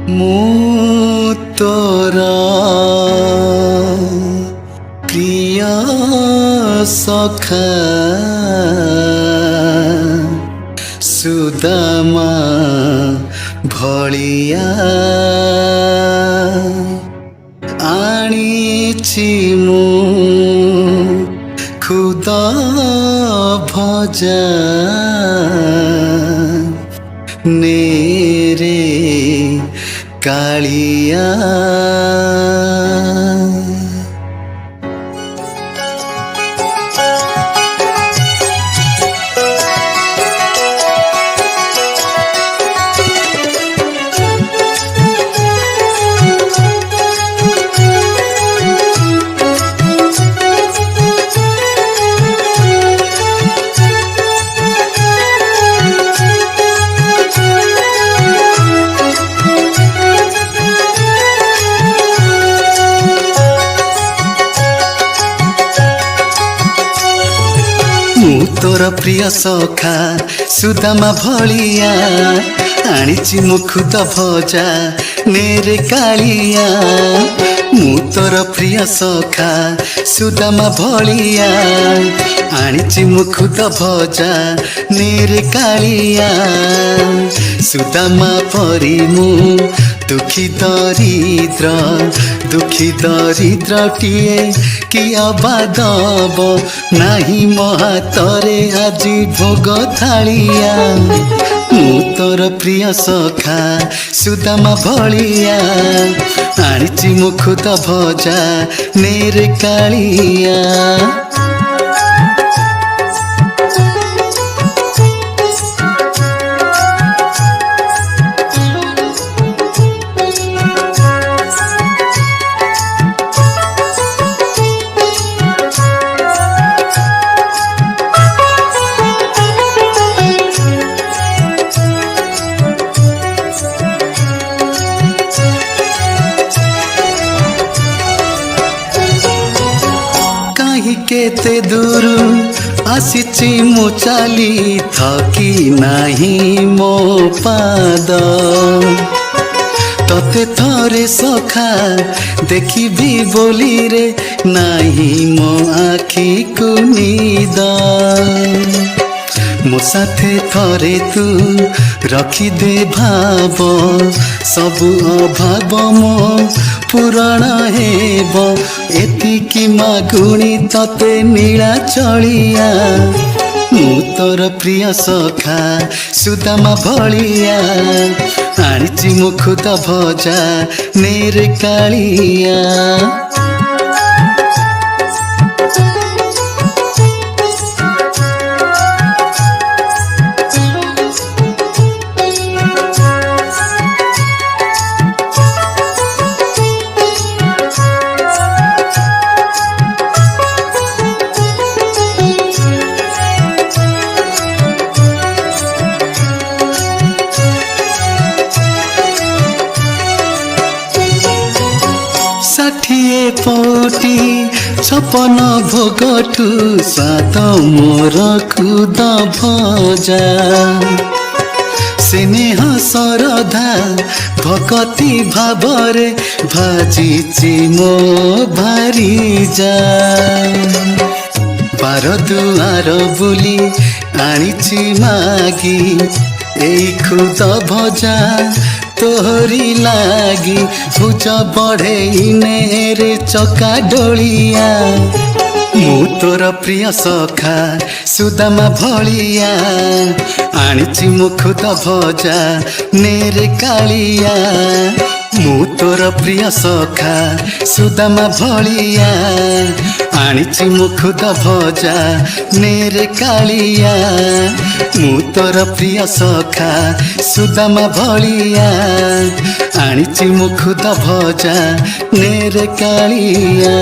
ମୁଁ ତୋର ପ୍ରିୟ ସଖା ସୁଦାମା ଭଳିଆ ଆଣିଛି ମୁଁ ଖୁଦ ଭଜା ନେରେ କାଳିଆ। ମୁଁ ତୋର ପ୍ରିୟ ସଖା ସୁଦାମା ଭଳିଆ ଆଣିଛି ମୁଁ ଖୁଦ ଭଜା ନେରେ କାଳିଆ। ମୁଁ ତୋର ପ୍ରିୟ ସଖା ସୁଦାମା ଭଳିଆ ଆଣିଛି ମୁଁ ଖୁଦ ଭଜା ନେରେ କାଳିଆ। ସୁଦାମା ପରି ମୁଁ ଦୁଃଖୀ ଦରିଦ୍ରଟିଏ କିଏ ଅବା ଦବ ନାହିଁ ମୋ ହାତରେ ଆଜି ଭୋଗ ଥାଳିଆ। ମୁଁ ତୋର ପ୍ରିୟ ସଖା ସୁଦାମା ଭଳିଆ ଆଣିଛି ମୁଁ ଖୁଦ ଭଜା ନେରେ କାଳିଆ। କେତେ ଦୂର ଆସିଛି ମୁଁ ଚାଲି ଥକି ନାହିଁ ମୋ ପାଦ। ତତେ ଥରେ ସଖା ଦେଖିବି ବୋଲିରେ ନାହିଁ ମୋ ଆଖିକୁ ନିଦ। ମୋ ସାଥେ ଥରେ ତୁ ରଖିଦେ ଭାବ ସବୁ ଅଭାବ ମୋ ପୂରଣ ହେବ ଏତିକି ମାଗୁଣି ତତେ ନୀଳା ଚଳିଆ। ମୁଁ ତୋର ପ୍ରିୟ ସଖା ସୁଦାମା ଭଳିଆ ଆଣିଛି ମୁଁ ଖୁଦ ଭଜା ନେରେ କାଳିଆ। ଷାଠିଏ ପଉଟି ଛପନ ଭୋଗଠୁ ସ୍ୱାଦ ମୋର ଖୁଦ ଭଜା। ସ୍ନେହ ଶ୍ରଦ୍ଧା ଭକତି ଭାବରେ ଭାଜିଛି ମୋ ଭାରିଜା। ବାର ଦୁଆର ବୁଲି ଆଣିଛି ମାଗି ଏଇ ଖୁଦ ଭଜା ତୋହରି ଲାଗି ଭୁଜ ବଢ଼େଇ ନେରେ ଚକା ଡୋଳିଆ। ମୁଁ ତୋର ପ୍ରିୟ ସଖା ସୁଦାମା ଭଳିଆ ଆଣିଛି ମୁଁ ଖୁଦ ଭଜା ନେରେ କାଳିଆ। ମୁଁ ତୋର ପ୍ରିୟ ସଖା ସୁଦାମା ଭଳିଆ ଆଣିଛି ମୁଁ ଖୁଦ ଭଜା ନେରେ କାଳିଆ। ମୁଁ ତୋର ପ୍ରିୟ ସଖା ସୁଦାମା ଭଳିଆ ଆଣିଛି ମୁଁ ଖୁଦ ଭଜା ନେରେ କାଳିଆ।